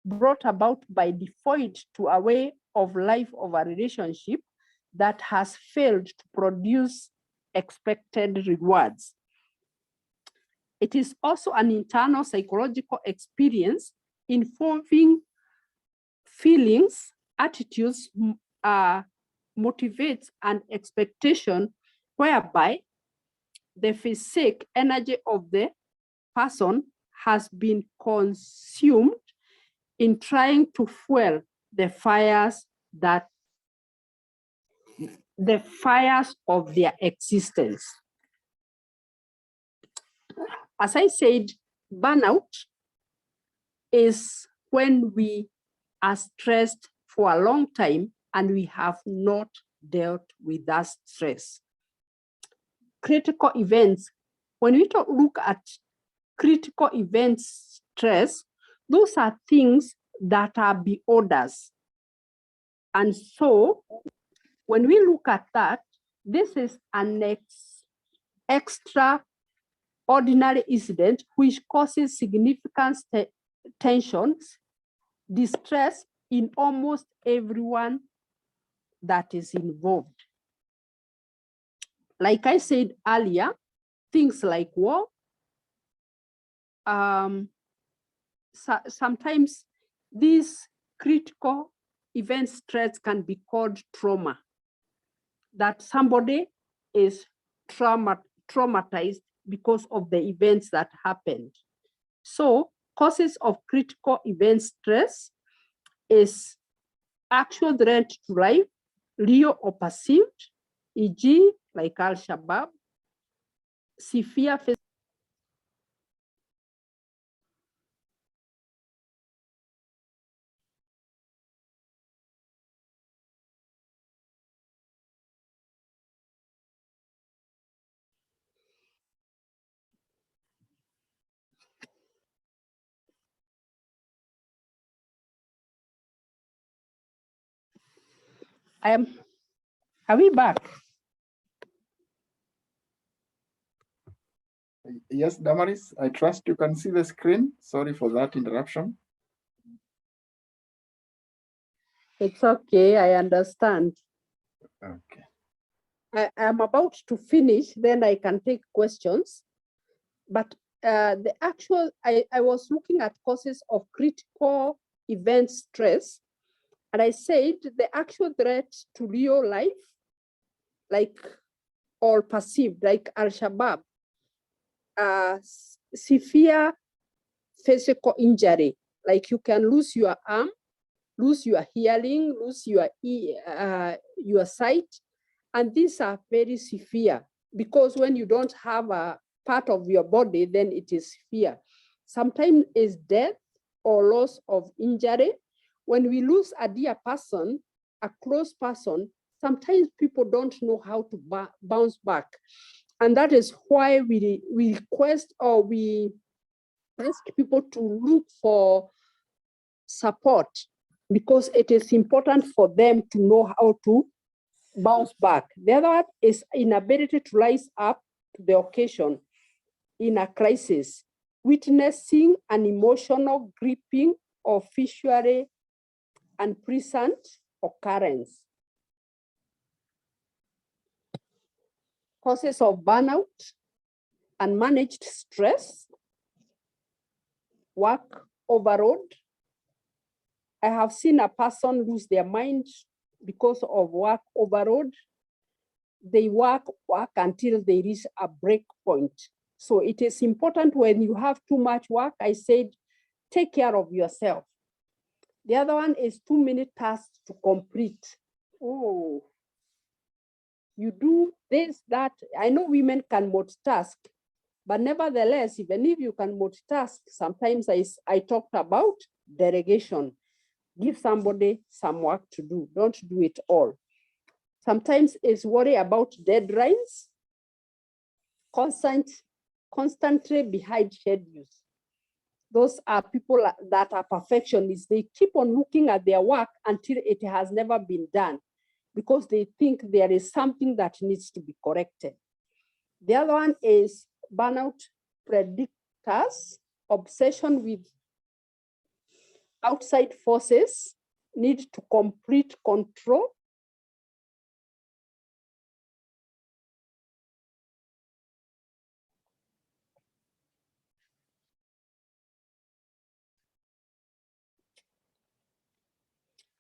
brought about by default to a way of life of a relationship that has failed to produce expected rewards. It is also an internal psychological experience involving feelings, attitudes, motivates, and expectation, whereby the physique energy of the person has been consumed in trying to fuel the fires of their existence. As I said, burnout is when we are stressed for a long time and we have not dealt with that stress. Critical events. When we look at critical events stress, those are things that are beyond us. And so when we look at that, this is an extraordinary incident which causes significant tensions, distress in almost everyone that is involved. Like I said earlier, things like war, sometimes these critical event stress can be called trauma, that somebody is traumatized because of the events that happened. So causes of critical event stress is actual threat to life, real or perceived, e.g. like Al-Shabaab, severe Are we back? Yes, Damaris, I trust you can see the screen. Sorry for that interruption. It's okay, I understand. Okay. I'm about to finish, then I can take questions. But the actual, I was looking at causes of critical event stress, and I said the actual threat to real life, like, or perceived, like Al-Shabaab, severe physical injury, like you can lose your arm, lose your hearing, lose your sight, and these are very severe because when you don't have a part of your body, then it is severe. Sometimes it's death or loss of injury. When we lose a dear person, a close person, sometimes people don't know how to bounce back. And that is why we request or we ask people to look for support, because it is important for them to know how to bounce back. The other one is inability to rise up to the occasion in a crisis, witnessing an emotional gripping or visually unpleasant occurrence. Causes of burnout, unmanaged stress, work overload. I have seen a person lose their mind because of work overload. They work until they reach a break point. So it is important when you have too much work, I said, take care of yourself. The other one is 2-minute tasks to complete. Oh, you do this, that. I know women can multitask, but nevertheless, even if you can multitask, sometimes I talked about delegation. Give somebody some work to do. Don't do it all. Sometimes it's worry about deadlines, constantly behind schedules. Those are people that are perfectionists. They keep on looking at their work until it has never been done because they think there is something that needs to be corrected. The other one is burnout predictors, obsession with outside forces, need to complete control.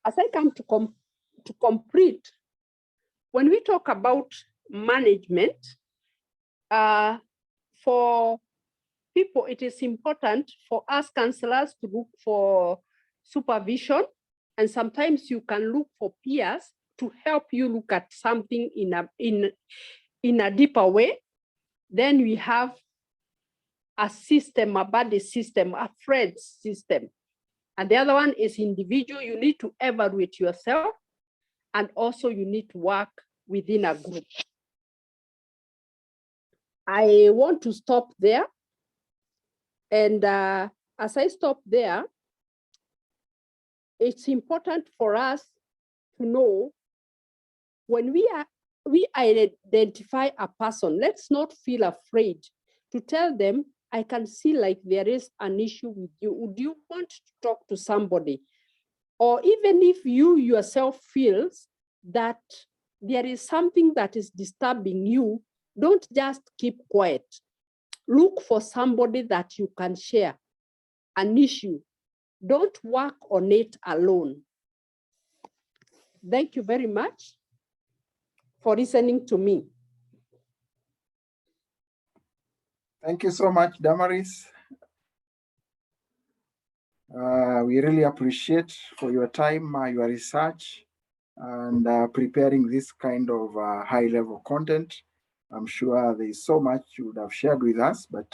As I come to complete, when we talk about management, for people, it is important for us counselors to look for supervision, and sometimes you can look for peers to help you look at something in a deeper way. Then we have a system, a body system, a friend system. And the other one is individual. You need to evaluate yourself, and also you need to work within a group. I want to stop there. And as I stop there, it's important for us to know when we identify a person, let's not feel afraid to tell them, I can see like there is an issue with you. Would you want to talk to somebody? Or even if you yourself feels that there is something that is disturbing you, don't just keep quiet. Look for somebody that you can share an issue. Don't work on it alone. Thank you very much for listening to me. Thank you so much, Damaris. We really appreciate for your time, your research, and preparing this kind of high-level content. I'm sure there is so much you would have shared with us, but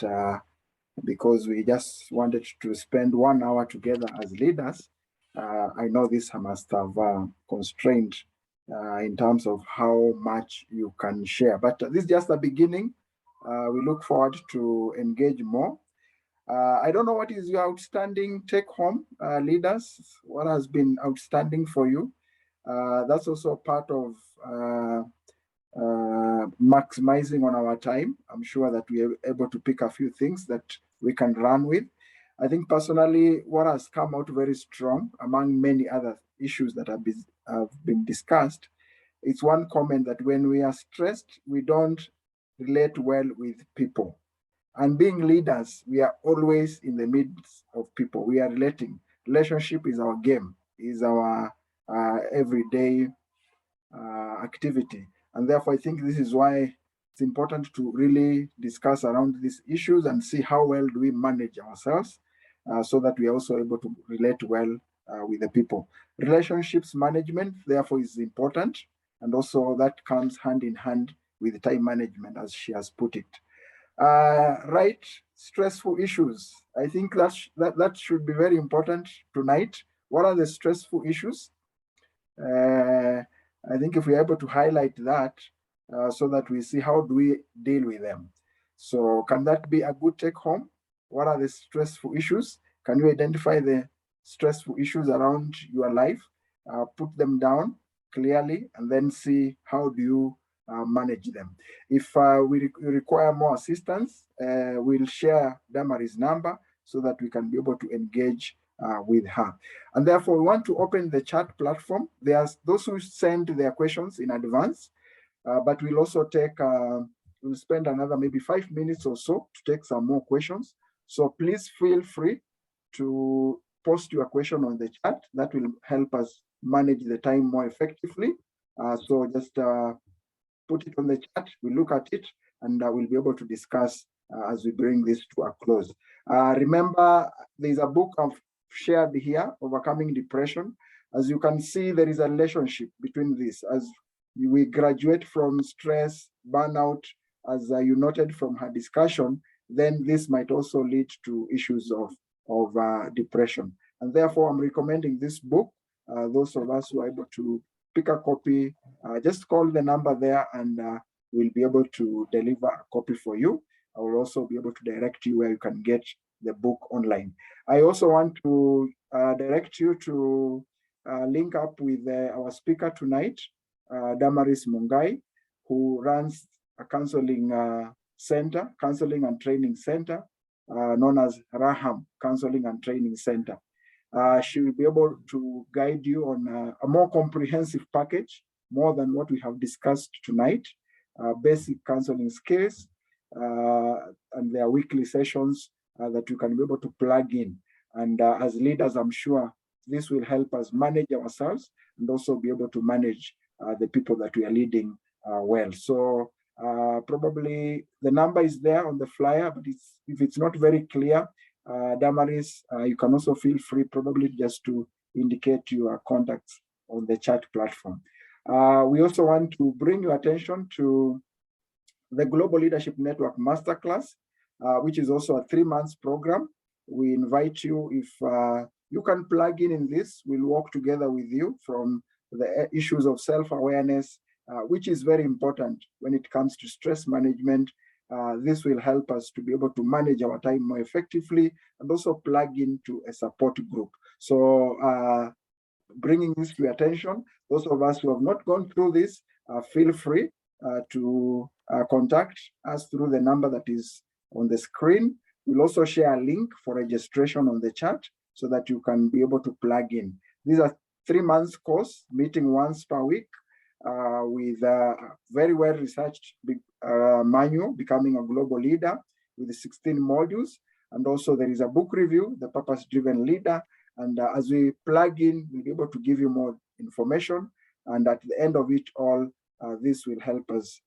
because we just wanted to spend 1 hour together as leaders, I know this must have constrained in terms of how much you can share. But this is just the beginning. We look forward to engage more. I don't know what is your outstanding take home, leaders. What has been outstanding for you? That's also part of maximizing on our time. I'm sure that we are able to pick a few things that we can run with. I think personally, what has come out very strong among many other issues that have been discussed, it's one comment that when we are stressed, we don't relate well with people. And being leaders, we are always in the midst of people. We are relating. Relationship is our game, is our everyday activity. And therefore, I think this is why it's important to really discuss around these issues and see how well do we manage ourselves so that we are also able to relate well with the people. Relationships management, therefore, is important. And also that comes hand in hand with time management, as she has put it. Right, stressful issues. I think that should be very important tonight. What are the stressful issues? I think if we're able to highlight that so that we see how do we deal with them. So can that be a good take home? What are the stressful issues? Can you identify the stressful issues around your life? Put them down clearly and then see how do you manage them. If we require more assistance, we'll share Damari's number so that we can be able to engage with her. And therefore, we want to open the chat platform. There's those who send their questions in advance, but we'll also we'll spend another maybe 5 minutes or so to take some more questions. So please feel free to post your question on the chat. That will help us manage the time more effectively. So just put it on the chat, we'll look at it, and we'll be able to discuss as we bring this to a close. Remember, there's a book I've shared here, Overcoming Depression. As you can see, there is a relationship between this. As we graduate from stress, burnout, as you noted from her discussion, then this might also lead to issues of depression. And therefore, I'm recommending this book. Those of us who are able to pick a copy, just call the number there and we'll be able to deliver a copy for you. I will also be able to direct you where you can get the book online. I also want to direct you to link up with our speaker tonight, Damaris Mungai, who runs a counseling center, counseling and training center, known as Raham Counseling and Training Center. She will be able to guide you on a more comprehensive package, more than what we have discussed tonight, basic counseling skills, and their weekly sessions that you can be able to plug in. And as leaders, I'm sure this will help us manage ourselves and also be able to manage the people that we are leading well. So probably the number is there on the flyer, but if it's not very clear, Damaris, you can also feel free probably just to indicate your contacts on the chat platform. We also want to bring your attention to the Global Leadership Network Masterclass, which is also a 3-month program. We invite you, if you can plug in this, we'll work together with you from the issues of self-awareness, which is very important when it comes to stress management. This will help us to be able to manage our time more effectively and also plug into a support group. So bringing this to your attention, those of us who have not gone through this, feel free to contact us through the number that is on the screen. We'll also share a link for registration on the chat so that you can be able to plug in. These are 3-month course, meeting once per week, with a very well-researched manual, Becoming a Global Leader, with 16 modules. And also there is a book review, The Purpose-Driven Leader. And as we plug in, we'll be able to give you more information. And at the end of it all, this will help us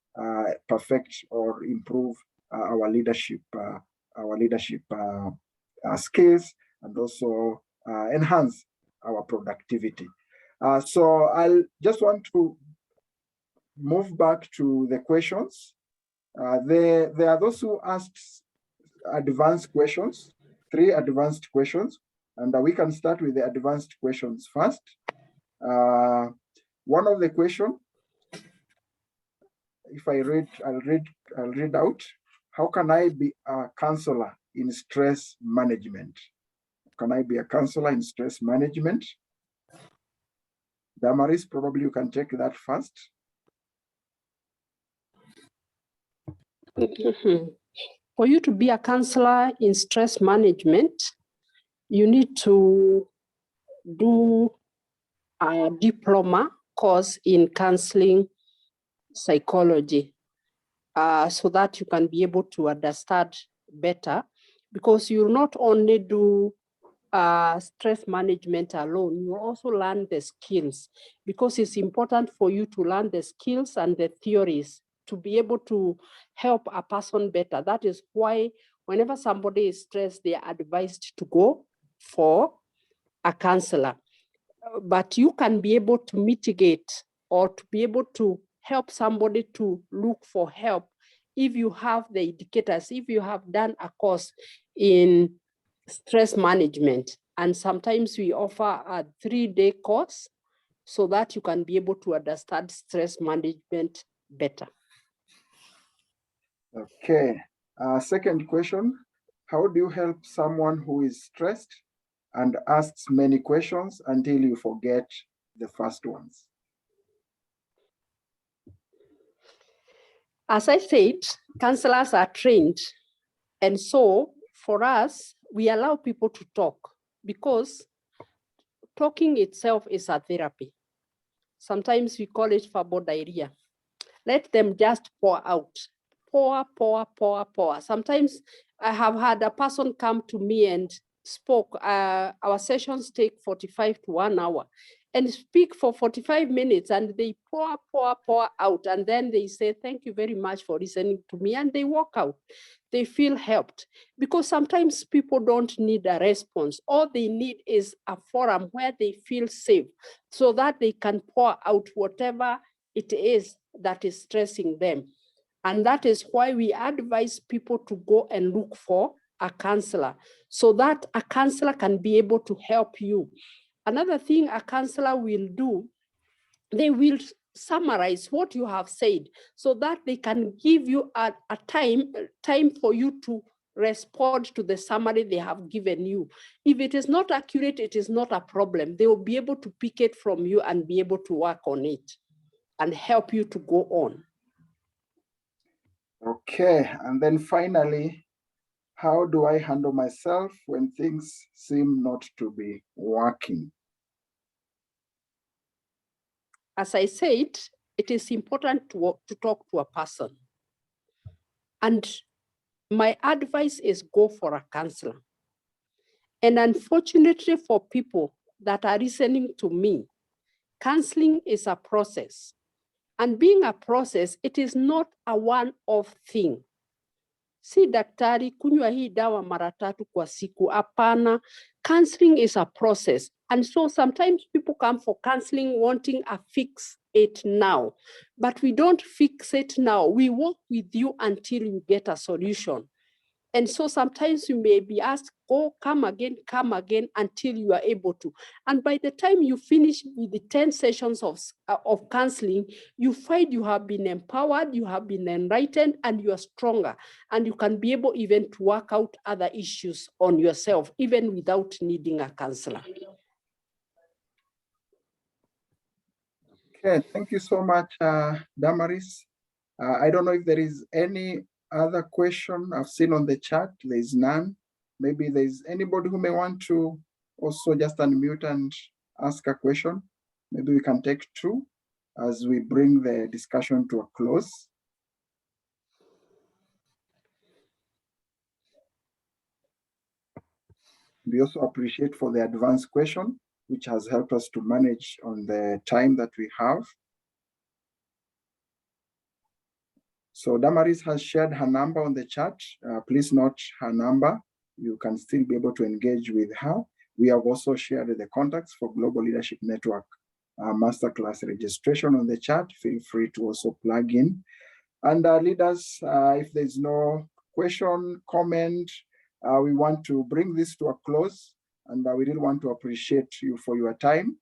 perfect or improve our leadership skills and also enhance our productivity. So I'll just want to move back to the questions. There are those who asked advanced questions, 3 advanced questions, and we can start with the advanced questions first. One of the questions, if I read, I'll read out. How can I be a counselor in stress management? Can I be a counselor in stress management? Damaris, probably you can check that first. For you to be a counselor in stress management, you need to do a diploma course in counseling psychology, so that you can be able to understand better, because you will not only do stress management alone, you also learn the skills, because it's important for you to learn the skills and the theories to be able to help a person better. That is why whenever somebody is stressed, they are advised to go for a counselor. But you can be able to mitigate or to be able to help somebody to look for help if you have the indicators, if you have done a course in stress management. And sometimes we offer a 3-day course so that you can be able to understand stress management better. Okay. Second question, how do you help someone who is stressed and asks many questions until you forget the first ones? As I said, counselors are trained. And so for us, we allow people to talk, because talking itself is a therapy. Sometimes we call it verbal diarrhea. Let them just pour out. Pour. Sometimes I have had a person come to me and spoke. Our sessions take 45 to 1 hour, and speak for 45 minutes, and they pour out. And then they say, thank you very much for listening to me. And they walk out. They feel helped, because sometimes people don't need a response. All they need is a forum where they feel safe, so that they can pour out whatever it is that is stressing them. And that is why we advise people to go and look for a counselor, so that a counselor can be able to help you. Another thing a counselor will do, they will summarize what you have said, so that they can give you a time for you to respond to the summary they have given you. If it is not accurate, it is not a problem. They will be able to pick it from you and be able to work on it and help you to go on. Okay, and then finally, how do I handle myself when things seem not to be working? As I said, it is important to talk to a person. And my advice is go for a counselor. And unfortunately for people that are listening to me, counseling is a process. And being a process, it is not a one-off thing. Si daktari kunywa hii dawa mara 3 kwa siku, hapana. Counseling is a process. And so sometimes people come for counseling wanting a fix it now. But we don't fix it now. We work with you until you get a solution. And so sometimes you may be asked, oh, come again until you are able to. And by the time you finish with the 10 sessions of counseling, you find you have been empowered, you have been enlightened, and you are stronger. And you can be able even to work out other issues on yourself, even without needing a counselor. Okay, thank you so much, Damaris. I don't know if there is any other question I've seen on the chat. There is none. Maybe there's anybody who may want to also just unmute and ask a question. Maybe we can take 2 as we bring the discussion to a close. We also appreciate for the advanced question, which has helped us to manage on the time that we have. So Damaris has shared her number on the chat. Please note her number. You can still be able to engage with her. We have also shared the contacts for Global Leadership Network Masterclass registration on the chat. Feel free to also plug in. And leaders, if there's no question, comment, we want to bring this to a close. And we really want to appreciate you for your time.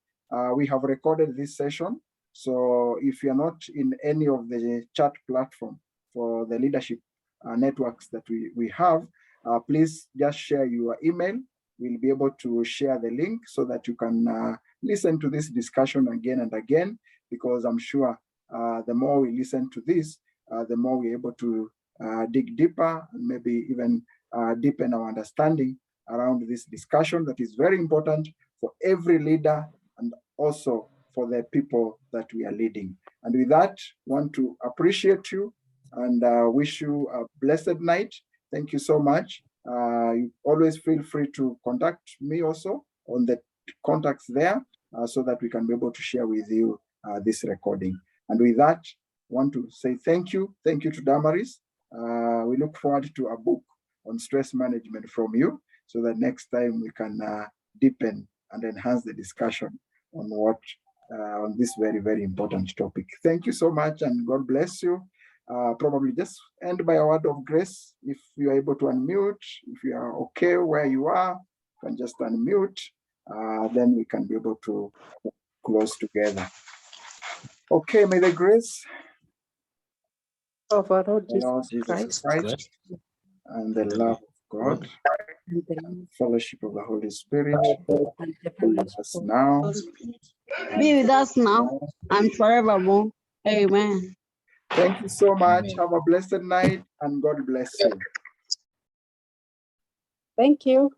We have recorded this session. So if you're not in any of the chat platform for the leadership networks that we have, please just share your email we'll be able to share the link so that you can listen to this discussion again and again, because I'm sure the more we listen to this, the more we're able to dig deeper and maybe even deepen our understanding around this discussion that is very important for every leader and also for the people that we are leading. And with that, want to appreciate you and wish you a blessed night. Thank you so much. You always feel free to contact me also on the contacts there so that we can be able to share with you this recording. And with that, want to say thank you. Thank you to Damaris. We look forward to a book on stress management from you, so that next time we can deepen and enhance the discussion on on this very, very important topic. Thank you so much, and God bless you. Probably just end by a word of grace. If you are able to unmute, if you are okay where you are, you can just unmute. Then we can be able to close together. Okay, may the grace of our Lord of the Lord Jesus Jesus Christ and the love of God, and the and fellowship of the Holy Spirit and the be with us now. Be with us now and forevermore. Amen. Thank you so much. Have a blessed night and God bless you. Thank you.